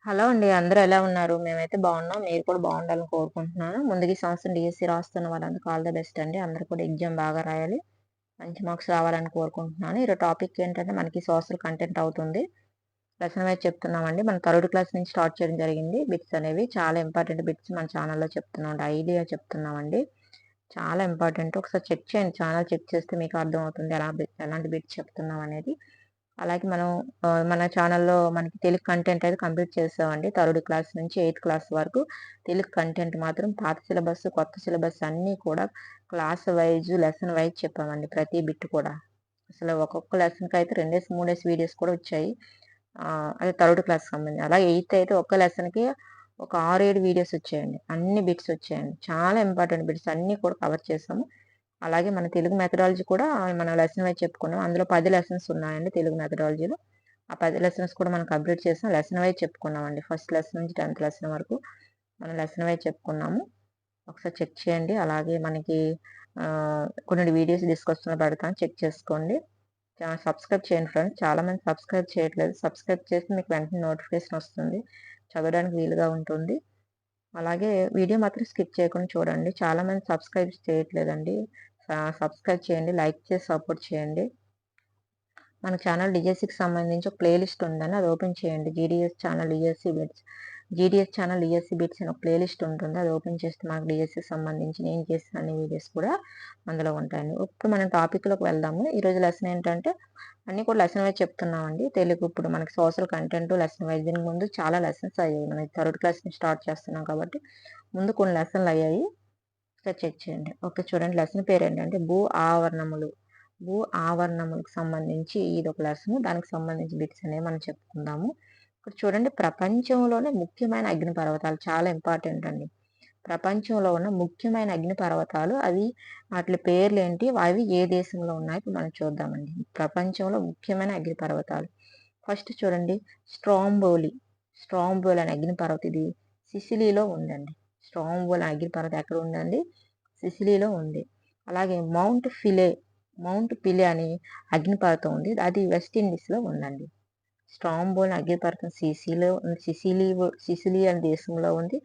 Hello అండి. అందరూ ఎలా ఉన్నారు? మేమైతే బాగున్నాం. మీరు కూడా బాగుండాలని కోరుకుంటున్నాను. ముందుగా ఈ సంవత్సరం డీఎస్సీ రాస్తున్న వాళ్ళందరికీ ఆల్ ది బెస్ట్ అండి. అందరూ కూడా ఎగ్జామ్ బాగా రాయాలి. మంచి మార్క్స్ రావాలని కోరుకుంటున్నాను. ఈరోజు టాపిక్ ఏంటంటే మనకి సోషల్ కంటెంట్ అవుతుంది. లెసన్ వైస్ చెప్తున్నామండి. మన థర్డ్ క్లాస్ నుంచి స్టార్ట్ చేయడం జరిగింది. బిట్స్ అనేవి చాలా ఇంపార్టెంట్ బిట్స్ మన ఛానల్‌లో చెప్తున్నాం. ఐడియా చెప్తున్నామండి. చాలా ఇంపార్టెంట్. ఒకసారి చెక్ చేయండి. ఛానల్ చెక్ చేస్తే మీకు అర్థమవుతుంది ఎలాంటి బిట్స్ చెప్తున్నాం అనేది. అలాగే మనం మన ఛానల్‌లో మనకి తెలుగు కంటెంట్ అయితే కంప్లీట్ చేసామండి. థర్డ్ క్లాస్ నుంచి ఎయిత్ క్లాస్ వరకు తెలుగు కంటెంట్ మాత్రం పాత సిలబస్, కొత్త సిలబస్ అన్నీ కూడా క్లాస్ వైస్, లెసన్ వైస్ చెప్పామండి. ప్రతి బిట్ కూడా. అసలు ఒక్కొక్క లెసన్‌కైతే 2 3 వీడియోస్ కూడా వచ్చాయి. అది థర్డ్ క్లాస్‌కి సంబంధించి. అలాగే ఎయిత్ అయితే ఒక్క లెసన్‌కి ఒక 6, 7 వీడియోస్ వచ్చాయండి. అన్ని బిట్స్ వచ్చాయండి. చాలా ఇంపార్టెంట్ బిట్స్ అన్నీ కూడా కవర్ చేసాము. అలాగే మన తెలుగు మెథడాలజీ కూడా మనం లెసన్ వైస్ చెప్పుకున్నాం. అందులో 10 లెసన్స్ ఉన్నాయండి తెలుగు మెథడాలజీలో. ఆ 10 లెసన్స్ కూడా మనం కంప్లీట్ చేసాం. లెసన్ వైస్ చెప్పుకున్నామండి. ఫస్ట్ లెసన్ నుంచి 10థ్ లెసన్ వరకు మనం లెసన్ వైస్ చెప్పుకున్నాము. ఒకసారి చెక్ చేయండి. అలాగే మనకి కొన్ని వీడియోస్ డిస్కషన్‌లో పెడతాను. చెక్ చేసుకోండి. సబ్స్క్రైబ్ చేయండి ఫ్రెండ్స్. చాలామంది సబ్స్క్రైబ్ చేయట్లేదు. సబ్స్క్రైబ్ చేస్తే మీకు వెంటనే నోటిఫికేషన్ వస్తుంది. చదవడానికి వీలుగా ఉంటుంది. అలాగే వీడియో మాత్రం స్కిప్ చేయకుండా చూడండి. చాలామంది సబ్స్క్రైబ్ చేయట్లేదండి. సబ్స్క్రైబ్ చేయండి. లైక్ చేసి సపోర్ట్ చేయండి. మన ఛానల్ డీఎస్సీకి సంబంధించి ఒక ప్లే లిస్ట్ ఉందండి. అది ఓపెన్ చేయండి. GDS channel DSC bits. GDS channel DSC bits అని ఒక ప్లే లిస్ట్ ఉంటుంది. అది ఓపెన్ చేస్తే మనకు డీఎస్సీకి సంబంధించి నేను చేసిన అన్ని వీడియోస్ కూడా అందులో ఉంటాయండి. ఇప్పుడు మనం టాపిక్‌లోకి వెళ్దాము. ఈరోజు లెసన్ ఏంటంటే అన్నీ కూడా లెసన్ వైస్ చెప్తున్నామండి. తెలుగు ఇప్పుడు మనకి సోషల్ కంటెంట్ లెసన్ వైస్ దీనికి ముందు చాలా లెసన్స్ అయ్యాయి. మనం థర్డ్ క్లాస్ నుంచి స్టార్ట్ చేస్తున్నాం కాబట్టి ముందు కొన్ని లెసన్‌లు అయ్యాయి. ఒకసారి చెక్ చేయండి. ఓకే చూడండి లెసన్ పేరేంటంటే భూ ఆవరణములు. భూ ఆవరణములకు సంబంధించి ఇదొక లెసన్. దానికి సంబంధించి బిట్స్ అనేవి మనం చెప్పుకుందాము. ఇక్కడ చూడండి ప్రపంచంలోనే ముఖ్యమైన అగ్నిపర్వతాలు చాలా ఇంపార్టెంట్ అండి. ప్రపంచంలో ఉన్న ముఖ్యమైన అగ్నిపర్వతాలు అవి వాటి పేర్లేంటి? అవి ఏ దేశంలో ఉన్నాయి? ఇప్పుడు మనం చూద్దామండి. ప్రపంచంలో ముఖ్యమైన అగ్నిపర్వతాలు. ఫస్ట్ చూడండి స్ట్రాంబోలి. స్ట్రాంబోలి అనే అగ్నిపర్వతం ఇది సిసిలీలో ఉందండి. స్ట్రాంబోలి అనే అగ్నిపర్వతం ఎక్కడ ఉందండి? సిసిలీలో ఉంది. అలాగే మౌంట్ పిలే అని అగ్నిపర్వతం ఉంది. అది వెస్ట్ ఇండీస్‌లో ఉందండి. స్ట్రాంబోలి అగ్నిపర్వతం సిసిలీ అనే దేశంలో ఉంది.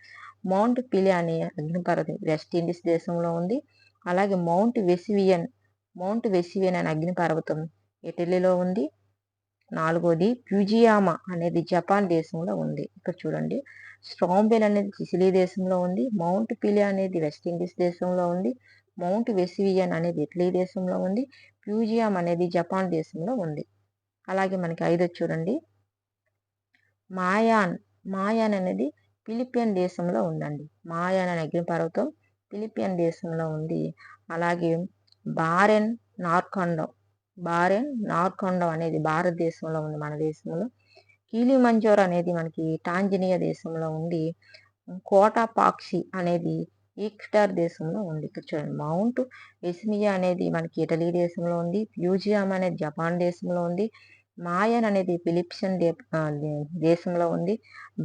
మౌంట్ పిలే అనే అగ్నిపర్వతం వెస్ట్ ఇండీస్ దేశంలో ఉంది. అలాగే మౌంట్ వెసివియన్ అనే అగ్నిపర్వతం ఇటలీలో ఉంది. నాలుగోది ఫ్యూజియామా అనేది జపాన్ దేశంలో ఉంది. ఇక్కడ చూడండి స్ట్రాంబెల్ అనేది సిసిలీ దేశంలో ఉంది. మౌంట్ పిలే అనేది వెస్ట్ ఇండీస్ దేశంలో ఉంది. మౌంట్ వెసివియన్ అనేది ఇటలీ దేశంలో ఉంది. ఫ్యూజియామ్ అనేది జపాన్ దేశంలో ఉంది. అలాగే మనకి ఐదోది చూడండి మాయాన్. మాయాన్ అనేది ఫిలిపియన్ దేశంలో ఉందండి. మాయాన్ అనే అగ్నిపర్వతం ఫిలిపియన్ దేశంలో ఉంది. అలాగే బారెన్ నార్కాండో. బారెన్ నార్కాండో అనేది భారతదేశంలో ఉంది మన దేశంలో. కిలిమంజారో అనేది మనకి టాంజానియా దేశంలో ఉంది. కోటాపాక్షి అనేది ఈక్వెడార్ దేశంలో ఉంది. ఇక్కడ చూడండి మౌంట్ వెసిమియా అనేది మనకి ఇటలీ దేశంలో ఉంది. ఫ్యూజియామ్ అనేది జపాన్ దేశంలో ఉంది. మాయన్ అనేది దేశంలో ఉంది.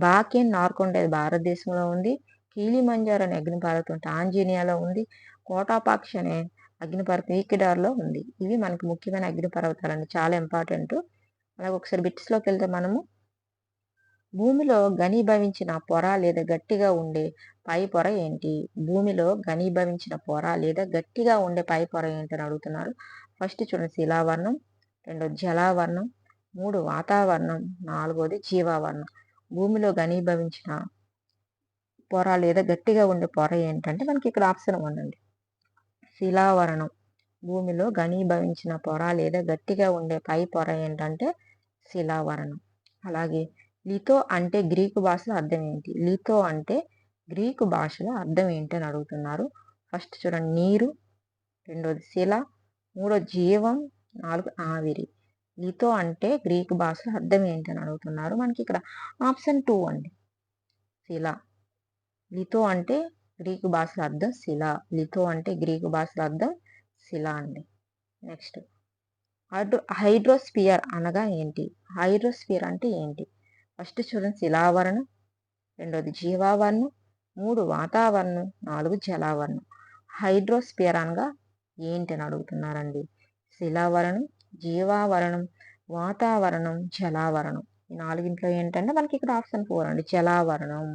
బాకెన్ నార్కొండ భారతదేశంలో ఉంది. కీలిమంజారో అనే అగ్నిపర్వతం టాంజానియాలో ఉంది. కోటాపాక్షి అనే అగ్నిపర్వతం ఈక్వెడార్‌లో ఉంది. ఇవి మనకి ముఖ్యమైన అగ్నిపర్వతాలండి. చాలా ఇంపార్టెంట్. అలాగే ఒకసారి బిట్స్‌లోకి వెళ్తే మనము భూమిలో ఘనీభవించిన పొర లేదా గట్టిగా ఉండే పై పొర ఏంటి? భూమిలో ఘనీభవించిన పొర లేదా గట్టిగా ఉండే పై పొర ఏంటని అడుగుతున్నారు. ఫస్ట్ చూడండి శిలావరణం, రెండోది జలావరణం, 3 వాతావరణం, 4వది జీవావరణం. భూమిలో ఘనీభవించిన పొర లేదా గట్టిగా ఉండే పొర ఏంటంటే మనకి ఇక్కడ ఆప్షన్ 1 అండి. శిలావరణం. భూమిలో ఘనీభవించిన పొర లేదా గట్టిగా ఉండే పై పొర ఏంటంటే శిలావరణం. అలాగే లితో అంటే గ్రీకు భాషలో అర్థం ఏంటి? లితో అంటే గ్రీకు భాషలో అర్థం ఏంటి అని అడుగుతున్నారు. ఫస్ట్ చూడండి నీరు, రెండోది శిల, మూడోది జీవం, 4 ఆవిరి. లితో అంటే గ్రీకు భాషలో అర్థం ఏంటి అని అడుగుతున్నారు. మనకి ఇక్కడ ఆప్షన్ 2 అండి. శిల. లితో అంటే గ్రీకు భాషలో అర్థం శిల. లితో అంటే గ్రీకు భాషలో అర్థం శిల అండి. నెక్స్ట్ హైడ్రోస్ఫియర్ అనగా ఏంటి? హైడ్రోస్ఫియర్ అంటే ఏంటి? ఫస్ట్ చూడండి శిలావరణం, రెండోది జీవావరణం, 3 వాతావరణం, 4 జలావరణం. హైడ్రోస్ఫియర్ అనగా ఏంటి అని అడుగుతున్నారండి. శిలావరణం, జీవావరణం, వాతావరణం, జలావరణం. ఈ నాలుగింట్లో ఏంటంటే మనకి ఇక్కడ ఆప్షన్ 4 అండి, జలావరణం.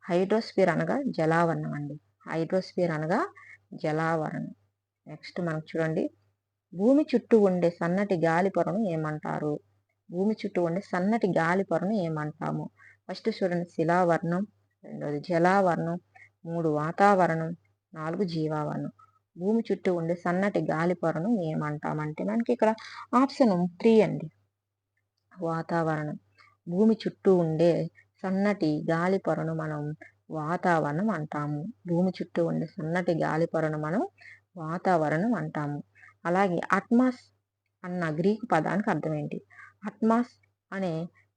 హైడ్రోస్ఫియర్ అనగా జలావరణం అండి. హైడ్రోస్ఫియర్ అనగా జలావరణం. నెక్స్ట్ మనకు చూడండి, భూమి చుట్టూ ఉండే సన్నటి గాలి పొరను ఏమంటారు? భూమి చుట్టూ ఉండే సన్నటి గాలి పొరను ఏమంటాము? ఫస్ట్ చూడండి, శిలావరణం, రెండోది జలావరణం, 3 వాతావరణం, 4 జీవావరణం. భూమి చుట్టూ ఉండే సన్నటి గాలి పొరను ఏమంటామంటే మనకి ఇక్కడ ఆప్షన్ 3 అండి, వాతావరణం. భూమి చుట్టూ ఉండే సన్నటి గాలి పొరను మనం వాతావరణం అంటాము. భూమి చుట్టూ ఉండే సన్నటి గాలి పొరను మనం వాతావరణం అంటాము. అలాగే అట్మాస్ అన్న గ్రీకు పదానికి అర్థం ఏంటి? అట్మాస్ అనే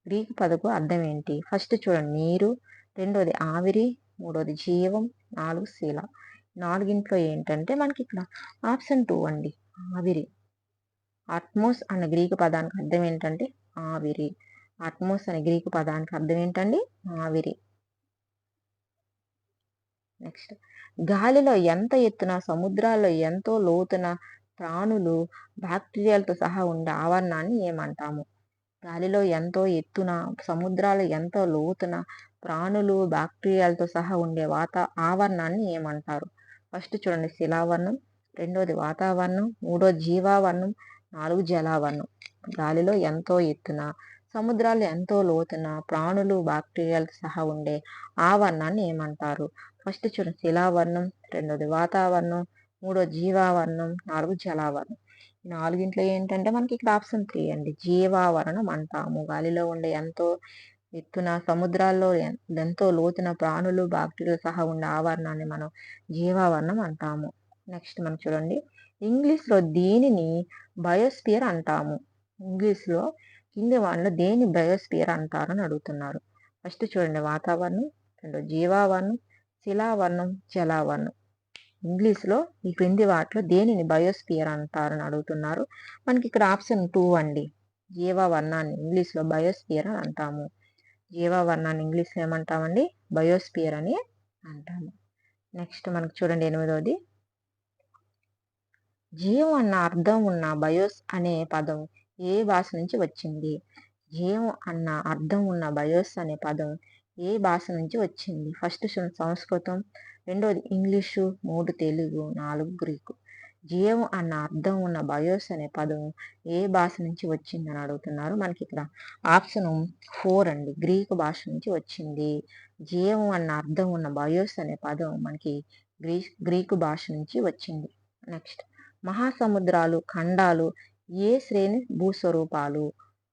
గ్రీకు పదకు అర్థం ఏంటి? ఫస్ట్ చూడండి, నీరు, రెండోది ఆవిరి, మూడోది జీవం, 4 శీల. నాలుగింట్లో ఏంటంటే మనకి ఇక్కడ ఆప్షన్ 2 అండి, ఆవిరి. అట్మోస్ అన్న గ్రీకు పదానికి అర్థం ఏంటంటే ఆవిరి. అట్మోస్ అనే గ్రీకు పదానికి అర్థం ఏంటండి? ఆవిరి. నెక్స్ట్, గాలిలో ఎంత ఎత్తున, సముద్రాల్లో ఎంతో లోతున ప్రాణులు, బ్యాక్టీరియాలతో సహా ఉండే ఆవరణాన్ని ఏమంటాము? గాలిలో ఎంతో ఎత్తున, సముద్రాలు ఎంతో లోతున ప్రాణులు, బ్యాక్టీరియాలతో సహా ఉండే ఆవరణాన్ని ఏమంటారు? ఫస్ట్ చూడండి, శిలావరణం, రెండోది వాతావరణం, మూడోది జీవావరణం, 4 జలావరణం. గాలిలో ఎంతో ఎత్తున, సముద్రాలు ఎంతో లోతున ప్రాణులు, బ్యాక్టీరియాలతో సహా ఉండే ఆవరణాన్ని ఏమంటారు? ఫస్ట్ చూడండి, శిలావరణం, రెండోది వాతావరణం, మూడోది జీవావరణం, 4 జలావరణం. ఈ నాలుగింట్లో ఏంటంటే మనకి ఇక్కడ ఆప్షన్ 3 అండి, జీవావరణం అంటాము. గాలిలో ఉండే ఎంతో ఎత్తున, సముద్రాల్లో ఎంతో లోతున ప్రాణులు, బ్యాక్టీరియాలు సహా ఉండే ఆవరణాన్ని మనం జీవావరణం అంటాము. నెక్స్ట్ మనం చూడండి, ఇంగ్లీష్లో దీనిని బయోస్పియర్ అంటాము. ఇంగ్లీష్లో కింది వాటిలో దేని బయోస్పియర్ అంటారని అడుగుతున్నారు. ఫస్ట్ చూడండి, వాతావరణం, రెండో జీవావరణం, శిలావరణం, జలావరణం. ఇంగ్లీష్లో ఈ క్రింది వాటిలో దేనిని బయోస్పియర్ అంటారని అడుగుతున్నారు. మనకి ఇక్కడ ఆప్షన్ 2 అండి, జీవావరణాన్ని ఇంగ్లీష్లో బయోస్పియర్ అని అంటాము. జీవావరణాన్ని ఇంగ్లీష్లో ఏమంటామండి? బయోస్పియర్ అని అంటాము. నెక్స్ట్ మనకు చూడండి, 8వది, జీవం అన్న అర్థం ఉన్న బయోస్ అనే పదం ఏ భాష నుంచి వచ్చింది? జీవం అన్న అర్థం ఉన్న బయోస్ అనే పదం ఏ భాష నుంచి వచ్చింది? ఫస్ట్ సంస్కృతం, రెండోది ఇంగ్లీషు, 3 తెలుగు, 4 గ్రీకు. జీవం అన్న అర్థం ఉన్న బయోస్ అనే పదం ఏ భాష నుంచి వచ్చిందని అడుగుతున్నారు. మనకి ఇక్కడ ఆప్షన్ 4 అండి, గ్రీకు భాష నుంచి వచ్చింది. జీవం అన్న అర్థం ఉన్న బయోస్ అనే పదం మనకి గ్రీకు భాష నుంచి వచ్చింది. నెక్స్ట్, మహాసముద్రాలు, ఖండాలు ఏ శ్రేణి భూస్వరూపాలు?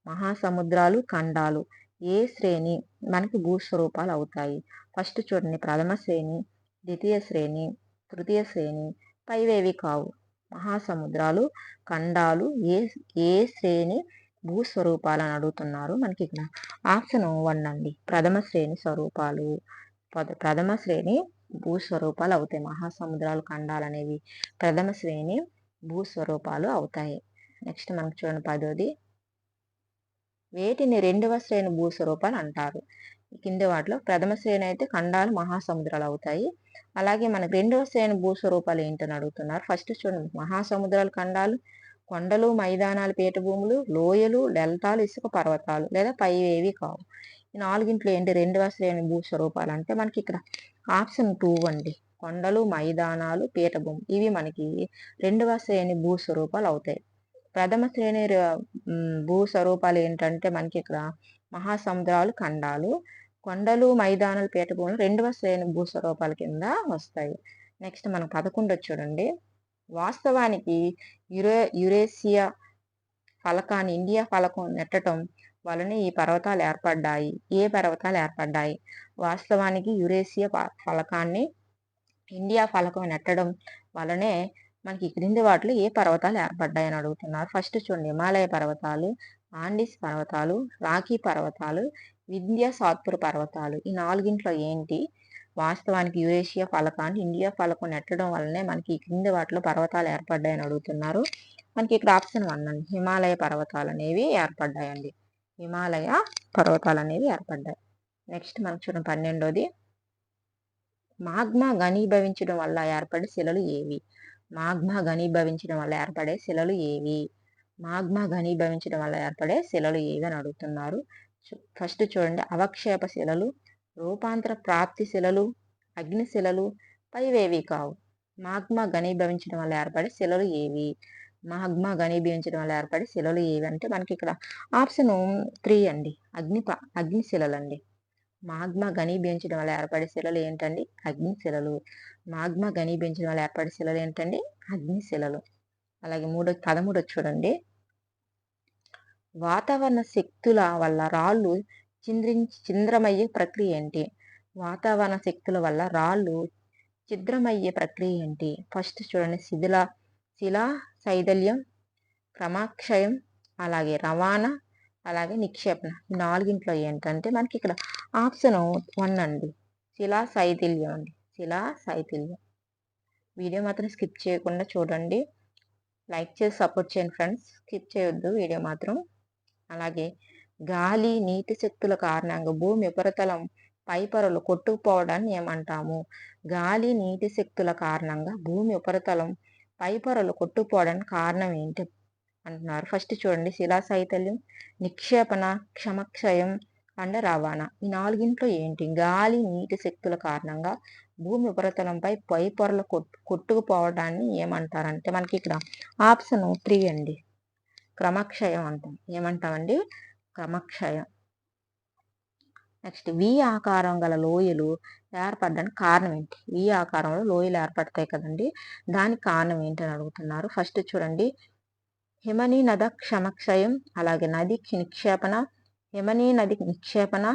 మహాసముద్రాలు, ఖండాలు ఏ శ్రేణి మనకి భూస్వరూపాలు అవుతాయి? ఫస్ట్ చూడండి, ప్రథమ శ్రేణి, ద్వితీయ శ్రేణి, తృతీయ శ్రేణి, పైవేవి కావు. మహాసముద్రాలు, ఖండాలు ఏ శ్రేణి భూస్వరూపాలు అని అడుగుతున్నారు. మనకి ఇక్కడ ఆప్షన్ 1 అండి, ప్రథమ శ్రేణి స్వరూపాలు. ప్రథమ శ్రేణి భూస్వరూపాలు అవుతాయి. మహాసముద్రాలు, ఖండాలు అనేవి ప్రథమ శ్రేణి భూస్వరూపాలు అవుతాయి. నెక్స్ట్ మనకు చూడండి, 10వది, వేటిని 2వ శ్రేణి భూస్వరూపాలు అంటారు? కింది వాటిలో ప్రథమ శ్రేణి అయితే ఖండాలు, మహాసముద్రాలు అవుతాయి. అలాగే మనకు 2వ శ్రేణి భూస్వరూపాలు ఏంటని అడుగుతున్నారు. ఫస్ట్ చూడండి, మహాసముద్రాలు, ఖండాలు, కొండలు, మైదానాలు, పీఠభూములు, లోయలు, డెల్టాలు, ఇసుక పర్వతాలు లేదా పైవేవి కావు. ఈ నాలుగింట్లో ఏంటి 2వ శ్రేణి భూస్వరూపాలు అంటే మనకి ఇక్కడ ఆప్షన్ 2 అండి, కొండలు, మైదానాలు, పీఠభూమి. ఇవి మనకి 2వ శ్రేణి భూస్వరూపాలు అవుతాయి. ప్రథమ శ్రేణి భూస్వరూపాలు ఏంటంటే మనకి ఇక్కడ మహాసముద్రాలు, ఖండాలు, కొండలు, మైదానాలు, పీఠభూములు 2వ శ్రేణి భూస్వరూపాల కింద వస్తాయి. నెక్స్ట్ మనం 11 చూడండి, వాస్తవానికి యురేషియా ఫలకాన్ని ఇండియా ఫలకం నెట్టడం వలన ఈ పర్వతాలు ఏర్పడ్డాయి. ఏ పర్వతాలు ఏర్పడ్డాయి? వాస్తవానికి యురేషియా ఫలకాన్ని ఇండియా ఫలకం నెట్టడం వలనే మనకి క్రింది వాటిలో ఏ పర్వతాలు ఏర్పడ్డాయని అడుగుతున్నారు. ఫస్ట్ చూడండి, హిమాలయ పర్వతాలు, ఆండీస్ పర్వతాలు, రాకీ పర్వతాలు, వింధ్య సాత్పుర పర్వతాలు. ఈ నాలుగింట్లో ఏంటి వాస్తవానికి యురేషియా ఫలకాన్ని ఇండియా ఫలకం నెట్టడం వల్లనే మనకి క్రింది వాటిలో పర్వతాలు ఏర్పడ్డాయని అడుగుతున్నారు. మనకి ఇక్కడ ఆప్షన్ 1 అండి, హిమాలయ పర్వతాలు అనేవి ఏర్పడ్డాయండి. హిమాలయ పర్వతాలు అనేవి ఏర్పడ్డాయి. నెక్స్ట్ మనకు చూడండి, 12వది, మాగ్మా ఘనీభవించడం వల్ల ఏర్పడే శిలలు ఏవి? మాగ్మా ఘనీభవించడం వల్ల ఏర్పడే శిలలు ఏవి? మాగ్మా ఘనీభవించడం వల్ల ఏర్పడే శిలలు ఏవి అని అడుగుతున్నారు. ఫస్ట్ చూడండి, అవక్షేప శిలలు, రూపాంతర ప్రాప్తి శిలలు, అగ్ని శిలలు, పైవేవి కావు. మాగ్మా ఘనీభవించడం వల్ల ఏర్పడే శిలలు ఏవి? మాగ్మా ఘనీభవించడం వల్ల ఏర్పడే శిలలు ఏవి అంటే మనకి ఇక్కడ ఆప్షన్ 3 అండి, అగ్ని శిలలండి. మాగ్మా ఘనీభవించడం వల్ల ఏర్పడే శిలలు ఏంటండి? అగ్ని శిలలు. మాగ్మా ఘనీభవించడం వల్ల ఏర్పడే శిలలు ఏంటండి? అగ్ని శిలలు. అలాగే 13 చూడండి, వాతావరణ శక్తుల వల్ల రాళ్ళు ఛిద్రమయ్యే ప్రక్రియ ఏంటి? వాతావరణ శక్తుల వల్ల రాళ్ళు ఛిద్రమయ్యే ప్రక్రియ ఏంటి? ఫస్ట్ చూడండి, శిలా శైథిల్యం, క్రమక్షయం, అలాగే రవాణా, అలాగే నిక్షేపణ. ఈ నాలుగింట్లో ఏంటంటే మనకి ఇక్కడ ఆప్షన్ 1 అండి, శిలా శైథిల్యం అండి. శిలా శైథిల్యం. వీడియో మాత్రం స్కిప్ చేయకుండా చూడండి, లైక్ చేసి సపోర్ట్ చేయండి ఫ్రెండ్స్, స్కిప్ చేయొద్దు వీడియో మాత్రం. అలాగే గాలి నీటి శక్తుల కారణంగా భూమి ఉపరితలం పైపొరలు కొట్టుకుపోవడాన్ని ఏమంటాము? గాలి నీటి శక్తుల కారణంగా భూమి ఉపరితలం పైపొరలు కొట్టుకుపోవడానికి కారణం ఏంటి అంటున్నారు. ఫస్ట్ చూడండి, శిలా శైథిల్యం, నిక్షేపణ, క్షమక్షయం అండ్ రవాణా. ఈ నాలుగింట్లో ఏంటి? గాలి నీటి శక్తుల కారణంగా భూమి ఉపరితలంపై పైపొరలు కొట్టుకుపోవడాన్ని ఏమంటారంటే మనకి ఇక్కడ ఆప్షన్ 3 అండి, క్రమక్షయం అంటాం. ఏమంటామండి? క్రమక్షయం. నెక్స్ట్, వి ఆకారం గల లోయలు ఏర్పడడానికి కారణం ఏంటి? వి ఆకారంలో లోయలు ఏర్పడతాయి కదండి, దానికి కారణం ఏంటని అడుగుతున్నారు. ఫస్ట్ చూడండి, హిమనీ నద క్షమక్షయం, అలాగే నది నిక్షేపణ, హిమనీ నది నిక్షేపణ,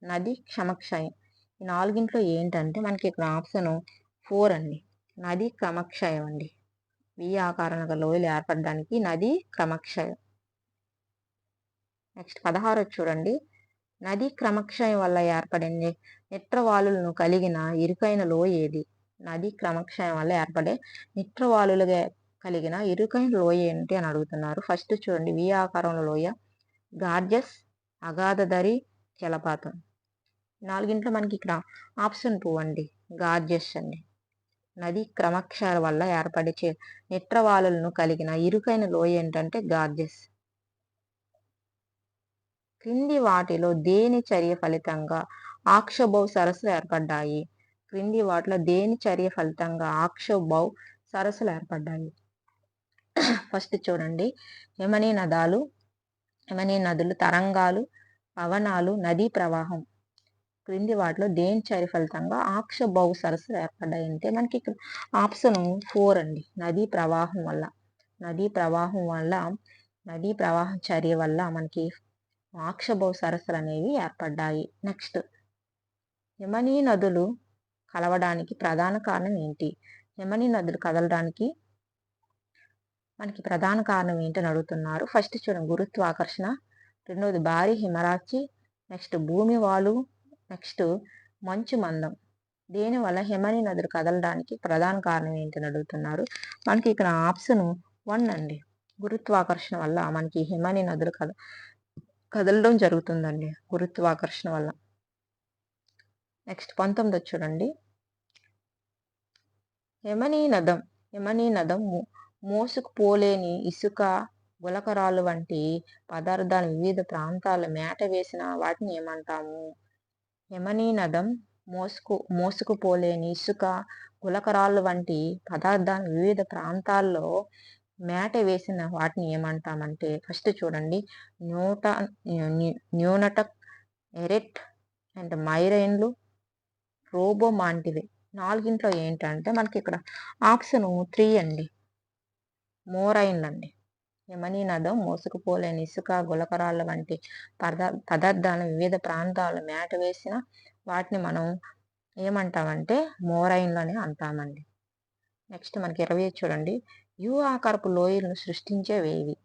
నది క్షమక్షయం. ఈ నాలుగింట్లో ఏంటంటే మనకి ఇక్కడ ఆప్షన్ 4 అండి, నది క్రమక్షయం అండి. వి ఆకారంలో లోయలు ఏర్పడడానికి నది క్రమక్షయం. నెక్స్ట్ 16 చూడండి, నది క్రమక్షయం వల్ల ఏర్పడింది నిట్రవాలులను కలిగిన ఇరుకైన లోయ ఏది? నది క్రమక్షయం వల్ల ఏర్పడే నిట్రవాలులుగా కలిగిన ఇరుకైన లోయ ఏంటి అని అడుగుతున్నారు. ఫస్ట్ చూడండి, వి ఆకారంలో లోయ, గార్జెస్, అగాధదరి, జలపాతం. నాలుగింట్లో మనకి ఇక్కడ ఆప్షన్ 2 అండి, గార్జెస్ అండి. నది క్రమక్షయాల వల్ల ఏర్పడే నిట్రవాలులను కలిగిన ఇరుకైన లోయ ఏంటంటే గార్జెస్. క్రింది వాటిలో దేని చర్య ఫలితంగా ఆక్షోభౌ సరస్సులు ఏర్పడ్డాయి? క్రింది వాటిలో దేని చర్య ఫలితంగా ఆక్షోభౌ సరస్సులు ఏర్పడ్డాయి? ఫస్ట్ చూడండి, హిమనీ నదులు, తరంగాలు, పవనాలు, నదీ ప్రవాహం. క్రింది వాటిలో దేని చర్య ఫలితంగా ఆక్షోభౌ సరస్సులు ఏర్పడ్డాయి అంటే మనకి ఇక్కడ ఆప్షన్ 4 అండి, నదీ ప్రవాహం వల్ల. నదీ ప్రవాహం చర్య వల్ల మనకి ఆక్షోభౌ సరస్సులు అనేవి ఏర్పడ్డాయి. నెక్స్ట్, హిమనీ నదులు కలవడానికి ప్రధాన కారణం ఏంటి? హిమనీ నదులు కదలడానికి మనకి ప్రధాన కారణం ఏంటని అడుగుతున్నారు. ఫస్ట్ చూడండి, గురుత్వాకర్షణ, రెండవది భారీ హిమరాశి, నెక్స్ట్ భూమి వాలు, నెక్స్ట్ మంచు మందం. దీనివల్ల హిమనీ నదులు కదలడానికి ప్రధాన కారణం ఏంటని అడుగుతున్నారు. మనకి ఇక్కడ ఆప్షన్ 1 అండి, గురుత్వాకర్షణ వల్ల మనకి హిమనీ నదులు కదలడం జరుగుతుందండి, గురుత్వాకర్షణ వల్ల. నెక్స్ట్ 19 చూడండి, హిమనీ నదం మోసుకుపోలేని ఇసుక, గులకరాళ్ళు వంటి పదార్థాలు వివిధ ప్రాంతాల్లో మేట వేసిన వాటిని ఏమంటాము? హిమనీ నదం మోసుకుపోలేని ఇసుక, గులకరాళ్ళు వంటి పదార్థాలు వివిధ ప్రాంతాల్లో మేట వేసిన వాటిని ఏమంటామంటే ఫస్ట్ చూడండి, న్యూనటక్, ఎరెట్ అండ్ మైరైన్లు, రోబోమాంటివే. నాలుగింట్లో ఏంటంటే మనకి ఇక్కడ ఆప్షన్ 3 అండి, మోరైన్లు అండి. హిమనీ నదం మోసుకుపోలేని ఇసుక, గులకరాళ్ళ వంటి పదార్థాలను వివిధ ప్రాంతాల్లో మేట వేసిన వాటిని మనం ఏమంటామంటే మోరైన్లు అని అంటామండి. నెక్స్ట్ మనకి 20 చూడండి, యు ఆకారపు లోయలను సృష్టించేవేవి?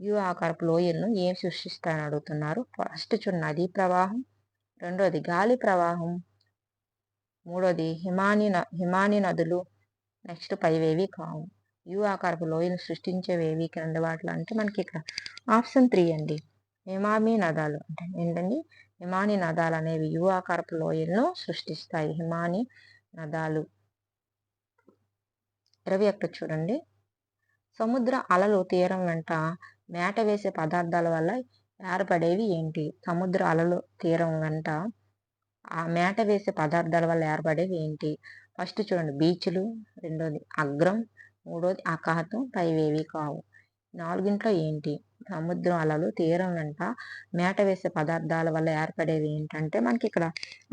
యు ఆకారపు లోయలను ఏం సృష్టిస్తాయని అడుగుతున్నారు. ఫస్ట్ చూడండి, నదీ ప్రవాహం, రెండోది గాలి ప్రవాహం, మూడోది హిమానీ నదులు, నెక్స్ట్ పైవేవి కావు. యు ఆకారపు లోయలను సృష్టించేవేవి క్రింది వాటిలో అంటే మనకి ఇక్కడ ఆప్షన్ 3 అండి, హిమానీ నదాలు. అంటే ఏంటండి? హిమానీ నదాలు అనేవి యు ఆకారపు లోయలను సృష్టిస్తాయి, హిమానీ నదాలు. 21 చూడండి, సముద్ర అలలు తీరం వెంట మేట వేసే పదార్థాల వల్ల ఏర్పడేవి ఏంటి? సముద్ర అలలు తీరం వెంట ఆ మేట వేసే పదార్థాల వల్ల ఏర్పడేవి ఏంటి? ఫస్ట్ చూడండి బీచ్‌లు, రెండోది అగ్రం, మూడోది అఖాతం, పైవేవీ కావు. నాలుగింట్లో ఏంటి? సముద్రం అలలు తీరం వెంట మేట వేసే పదార్థాల వల్ల ఏర్పడేవి ఏంటంటే మనకిక్కడ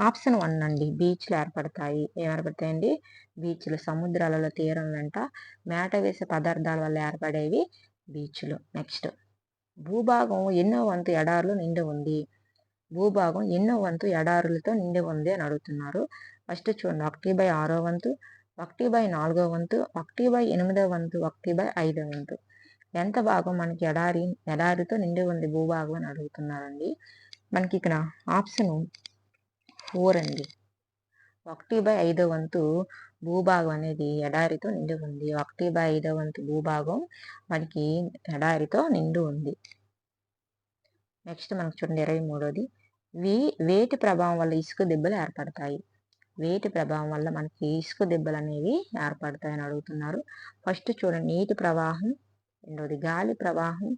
ఆప్షన్ 1 అండి. బీచ్‌లు ఏర్పడతాయి. ఏర్పడతాయండి? బీచ్‌లు సముద్ర అలల తీరం వెంట మేట వేసే పదార్థాల వల్ల ఏర్పడేవి బీచ్‌లు. నెక్స్ట్ భూభాగం ఎన్నో వంతు ఎడారులు నిండి ఉంది? భూభాగం ఎన్నో వంతు ఎడారులతో నిండి ఉంది అని అడుగుతున్నారు. ఫస్ట్ చూడండి 1/6 వంతు, 1/4 వంతు, 1/8 వంతు, 1/5 వంతు. ఎంత భాగం మనకి ఎడారితో నిండి ఉంది భూభాగం అని అడుగుతున్నారండి. మనకి ఇక్కడ ఆప్షన్ 4 అండి. 1/5 వంతు భూభాగం అనేది ఎడారితో నిండి ఉంది. 1/5 వంతు భూభాగం మనకి ఎడారితో నిండి ఉంది. నెక్స్ట్ మనకు చూడండి 23ది. వేటి ప్రభావం వల్ల ఇసుక దెబ్బలు ఏర్పడతాయి? వేటి ప్రభావం వల్ల మనకి ఇసుక దెబ్బలు అనేవి ఏర్పడతాయని అడుగుతున్నారు. ఫస్ట్ చూడండి నీటి ప్రవాహం, రెండోది గాలి ప్రవాహం,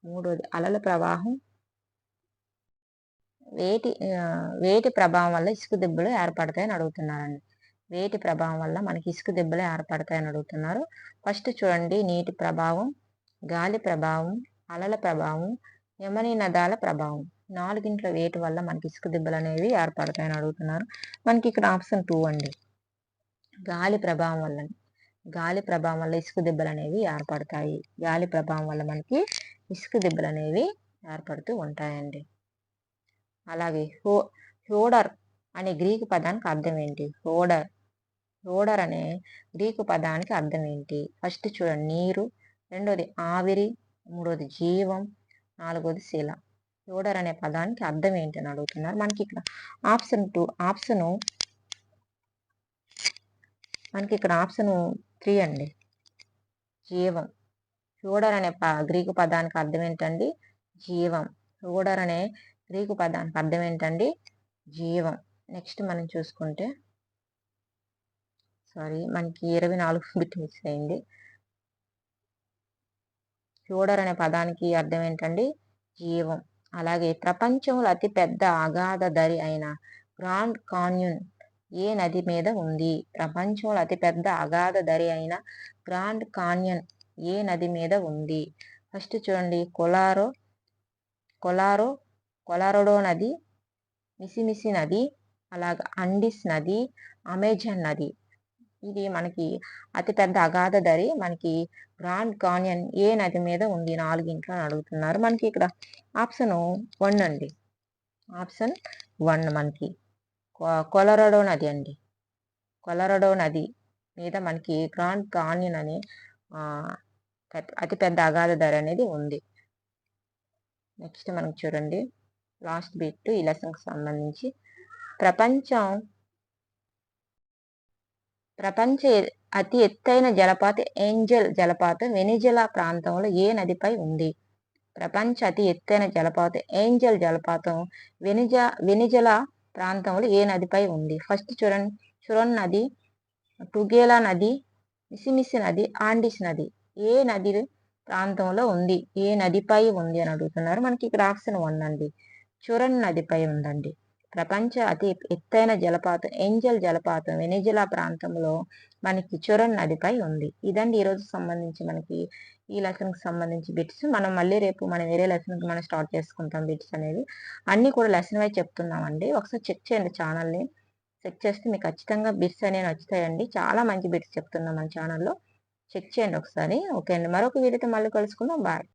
మూడోది అలల ప్రవాహం. వేటి ప్రభావం వల్ల ఇసుక దెబ్బలు ఏర్పడతాయని అడుగుతున్నారండి. వేటి ప్రభావం వల్ల మనకి ఇసుక దెబ్బలు ఏర్పడతాయని అడుగుతున్నారు. ఫస్ట్ చూడండి నీటి ప్రభావం, గాలి ప్రభావం, అలల ప్రభావం, యమనీ నదాల ప్రభావం. నాలుగింట్లో వేటి వల్ల మనకి ఇసుక దెబ్బలు అనేవి ఏర్పడతాయని అడుగుతున్నారు. మనకి ఇక్కడ ఆప్షన్ 2 అండి. గాలి ప్రభావం వల్ల ఇసుక దెబ్బలు అనేవి ఏర్పడతాయి. గాలి ప్రభావం వల్ల మనకి ఇసుక దెబ్బలు అనేవి ఏర్పడుతూ ఉంటాయండి. అలాగే హోడర్ అనే గ్రీకు పదానికి అర్థం ఏంటి? హోడర్ అనే గ్రీకు పదానికి అర్థం ఏంటి? ఫస్ట్ చూడండి నీరు, రెండోది ఆవిరి, మూడోది జీవం, నాలుగోది శిల. హోడర్ అనే పదానికి అర్థం ఏంటి అని అడుగుతున్నారు. మనకి ఇక్కడ ఆప్షన్ 3 అండి. జీవం. హోడర్ అనే గ్రీకు పదానికి అర్థం ఏంటండి? జీవం. హోడర్ అనే గ్రీకు పదానికి అర్థం ఏంటండి? జీవం. నెక్స్ట్ మనం చూసుకుంటే మనకి 24 బిట్ మిస్ అయింది. హోడర్ అనే పదానికి అర్థం ఏంటండి? జీవం. అలాగే ప్రపంచంలో అతి పెద్ద అగాధ దరి అయిన గ్రాండ్ కాన్యూన్ ఏ నది మీద ఉంది? ప్రపంచంలో అతి పెద్ద అగాధ దరి అయిన గ్రాండ్ కాన్యూన్ ఏ నది మీద ఉంది? ఫస్ట్ చూడండి కొలారడో నది, మిసిసిపి నది, అలాగే అండిస్ నది, అమెజాన్ నది. ఇది మనకి అతిపెద్ద అగాధ దరి మనకి గ్రాండ్ కాన్యన్ ఏ నది మీద ఉంది? నాలుగింట్లో అని అడుగుతున్నారు. మనకి ఇక్కడ ఆప్షన్ 1 అండి. ఆప్షన్ 1 మనకి కొలరాడో నది అండి. కొలరాడో నది మీద మనకి గ్రాండ్ కాన్యన్ అనే అతిపెద్ద అగాధ దరి అనేది ఉంది. నెక్స్ట్ మనకి చూడండి లాస్ట్ బిట్ ఈ లెసన్కి సంబంధించి ప్రపంచ అతి ఎత్తైన జలపాతం ఏంజల్ జలపాతం వెనిజులా ప్రాంతంలో ఏ నదిపై ఉంది? ప్రపంచ అతి ఎత్తైన జలపాతం ఏంజల్ జలపాతం వెనిజులా ప్రాంతంలో ఏ నదిపై ఉంది? ఫస్ట్ చూడండి చురన్ నది, టుగేలా నది, మిసిసిపి నది, ఆండిస్ నది. ఏ నది ప్రాంతంలో ఉంది? ఏ నదిపై ఉంది అని అడుగుతున్నారు. మనకి ఇక్కడ ఆప్షన్ 1 అండి. చురన్ నదిపై ఉందండి. ప్రపంచ అతి ఎత్తైన జలపాతం ఏంజల్ జలపాతం వెనిజులా ప్రాంతంలో మనకి చురన్ నదిపై ఉంది. ఇదండి ఈరోజు సంబంధించి మనకి ఈ లెసన్కి సంబంధించి బిట్స్. మనం మళ్ళీ రేపు వేరే లెసన్కి మనం స్టార్ట్ చేసుకుంటాం బిట్స్ అనేవి. అన్నీ కూడా లెసన్ వైజ్ చెప్తున్నామండి. ఒకసారి చెక్ చేయండి ఛానల్ని. చెక్ చేస్తే మీకు ఖచ్చితంగా బిట్స్ అనేవి నచ్చుతాయండి. చాలా మంచి బిట్స్ చెప్తున్నాం మన ఛానల్లో. చెక్ చేయండి ఒకసారి. ఓకే అండి. మరొక వీడియోతో మళ్ళీ కలుసుకుందాం. బాయ్.